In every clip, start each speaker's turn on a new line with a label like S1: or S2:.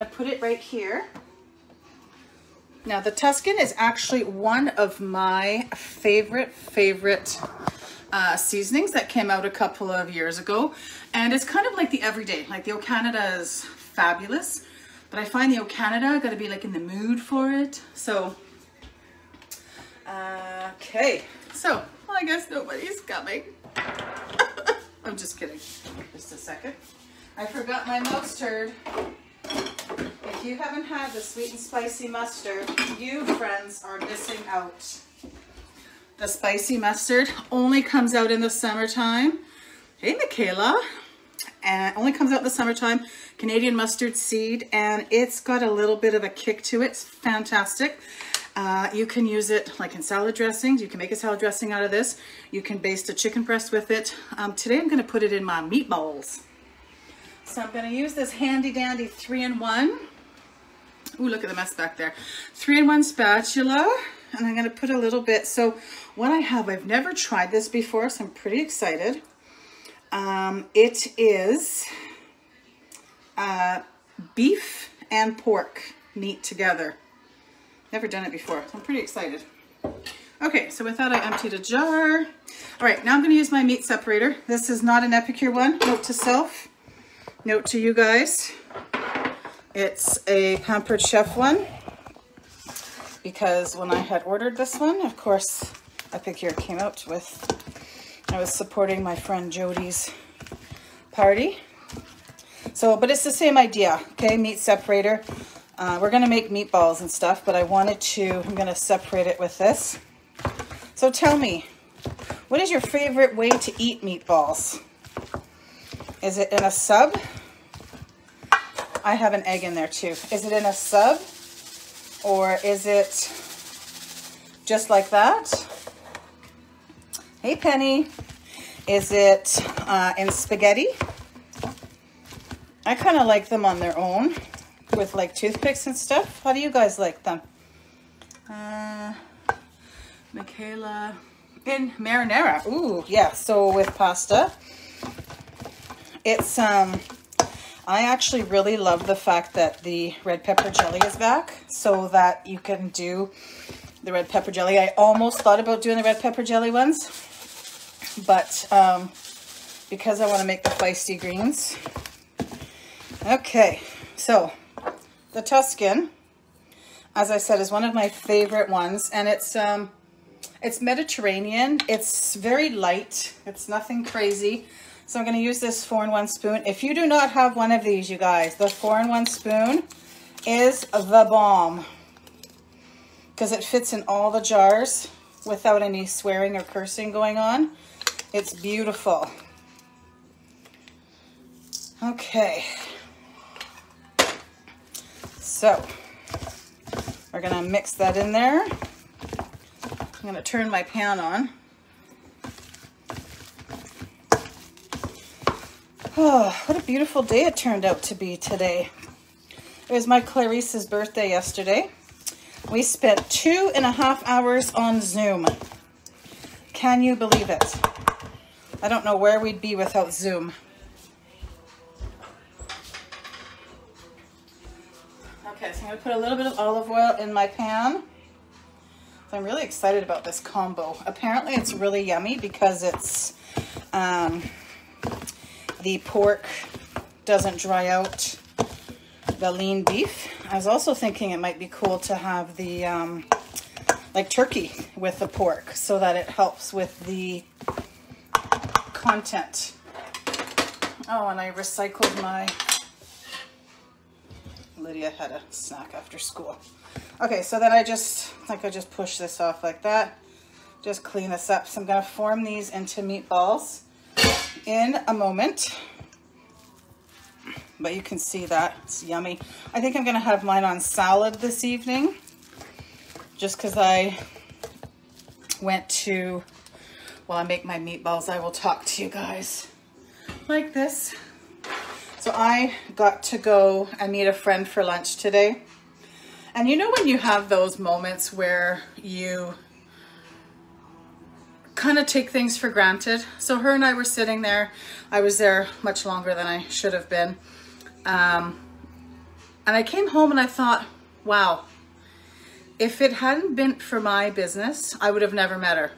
S1: I put it right here. Now the Tuscan is actually one of my favorite seasonings that came out a couple of years ago. And it's kind of like the everyday, like the O Canada is fabulous, but I find the O Canada got to be like in the mood for it. So, okay. So, well, I guess nobody's coming. I'm just kidding. Just a second. I forgot my mustard. If you haven't had the sweet and spicy mustard, you friends are missing out. The spicy mustard only comes out in the summertime. Hey, Michaela. And only comes out in the summertime. Canadian mustard seed, and it's got a little bit of a kick to it. It's fantastic. You can use it like in salad dressings. You can make a salad dressing out of this. You can baste a chicken breast with it. Today I'm going to put it in my meatballs. So I'm going to use this handy dandy 3-in-1. Ooh, look at the mess back there. 3-in-1 spatula, and I'm going to put a little bit. So what I have, I've never tried this before, so I'm pretty excited. It is beef and pork meat together. Never done it before, so I'm pretty excited. Okay, so with that I emptied a jar. All right, now I'm going to use my meat separator. This is not an Epicure one. Note to self, note to you guys. It's a Pampered Chef one, because when I had ordered this one, of course, Epicure came out with, I was supporting my friend Jody's party. So, but it's the same idea, okay? Meat separator. We're gonna make meatballs and stuff, but I'm gonna separate it with this. So tell me, what is your favorite way to eat meatballs? Is it in a sub? I have an egg in there too. Is it in a sub? Or is it just like that? Hey, Penny. Is it in spaghetti? I kind of like them on their own with like toothpicks and stuff. How do you guys like them? Michaela, in marinara. Ooh, yeah, so with pasta. It's, I actually really love the fact that the red pepper jelly is back so that you can do the red pepper jelly. I almost thought about doing the red pepper jelly ones, but because I want to make the feisty greens. Okay, so the Tuscan, as I said, is one of my favorite ones, and it's Mediterranean. It's very light. It's nothing crazy. So I'm going to use this 4-in-1 spoon. If you do not have one of these, you guys, the 4-in-1 spoon is the bomb, because it fits in all the jars without any swearing or cursing going on. It's beautiful. Okay. So we're going to mix that in there. I'm going to turn my pan on. Oh, what a beautiful day it turned out to be today. It was my Clarice's birthday yesterday. We spent 2.5 hours on Zoom. Can you believe it? I don't know where we'd be without Zoom. Okay, so I'm going to put a little bit of olive oil in my pan. So I'm really excited about this combo. Apparently it's really yummy because it's the pork doesn't dry out the lean beef. I was also thinking it might be cool to have the like turkey with the pork so that it helps with the content. Oh, and I recycled my... Lydia had a snack after school. Okay, so then I just push this off like that. Just clean this up. So I'm going to form these into meatballs in a moment. But you can see that it's yummy. I think I'm going to have mine on salad this evening, just because I went to, while I make my meatballs, I will talk to you guys like this. So I got to go and meet a friend for lunch today. And you know when you have those moments where you kind of take things for granted? So her and I were sitting there. I was there much longer than I should have been. And I came home and I thought, wow, if it hadn't been for my business, I would have never met her.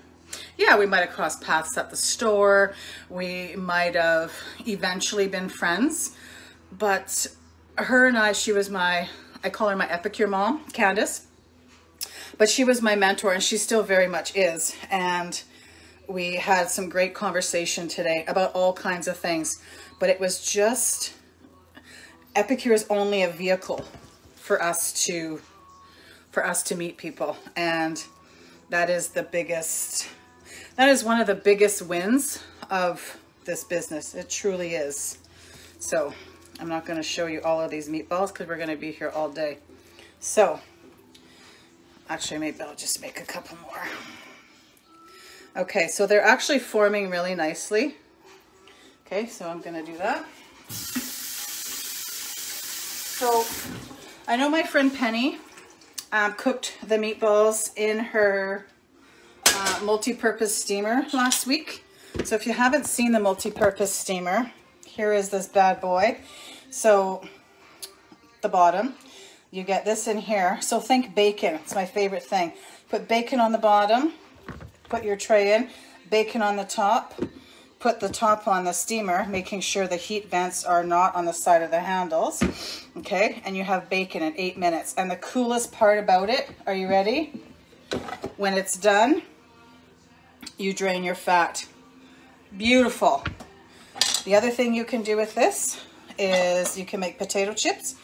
S1: Yeah, we might have crossed paths at the store. We might have eventually been friends. But her and I, she was I call her my epicure mom, Candace. But she was my mentor, and she still very much is. And we had some great conversation today about all kinds of things. But it was just, Epicure is only a vehicle for us to meet people. And that is one of the biggest wins of this business. It truly is. So I'm not going to show you all of these meatballs because we're going to be here all day. So actually, maybe I'll just make a couple more. Okay, so they're actually forming really nicely. Okay, so I'm going to do that. So I know my friend Penny cooked the meatballs in her multi-purpose steamer last week. So if you haven't seen the multi-purpose steamer, here is this bad boy. So the bottom, you get this in here. So think bacon. It's my favorite thing. Put bacon on the bottom, put your tray in, bacon on the top, put the top on the steamer, making sure the heat vents are not on the side of the handles. Okay, and you have bacon in 8 minutes. And the coolest part about it, are you ready? When it's done, you drain your fat. Beautiful. The other thing you can do with this is you can make potato chips.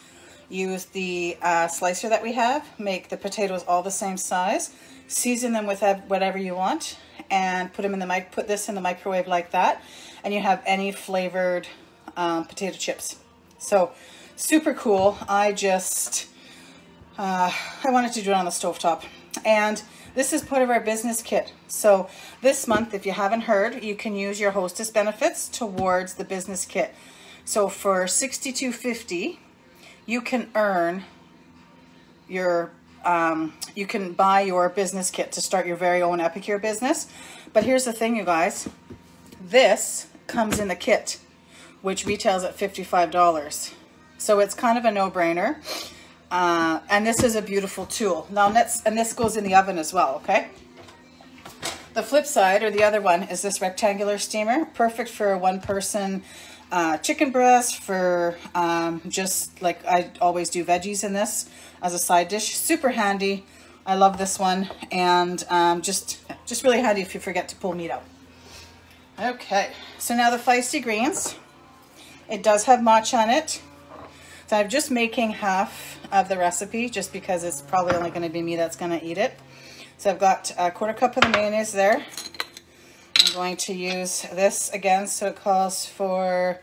S1: Use the slicer that we have. Make the potatoes all the same size. Season them with whatever you want, and put them in the put this in the microwave like that, and you have any flavored potato chips. So super cool. I wanted to do it on the stovetop, and this is part of our business kit. So this month, if you haven't heard, you can use your hostess benefits towards the business kit. So for $62.50, you can earn your, you can buy your business kit to start your very own Epicure business. But here's the thing, you guys, this comes in the kit, which retails at $55. So it's kind of a no-brainer. And this is a beautiful tool. Now, this goes in the oven as well, okay? The flip side, or the other one, is this rectangular steamer. Perfect for a one-person chicken breast, for just like I always do veggies in this as a side dish. Super handy. I love this one, and just really handy if you forget to pull meat out. Okay, so now the Feisty Greens. It does have matcha in it. So I'm just making half of the recipe just because it's probably only going to be me that's going to eat it. So I've got a 1/4 cup of the mayonnaise there. I'm going to use this again, so it calls for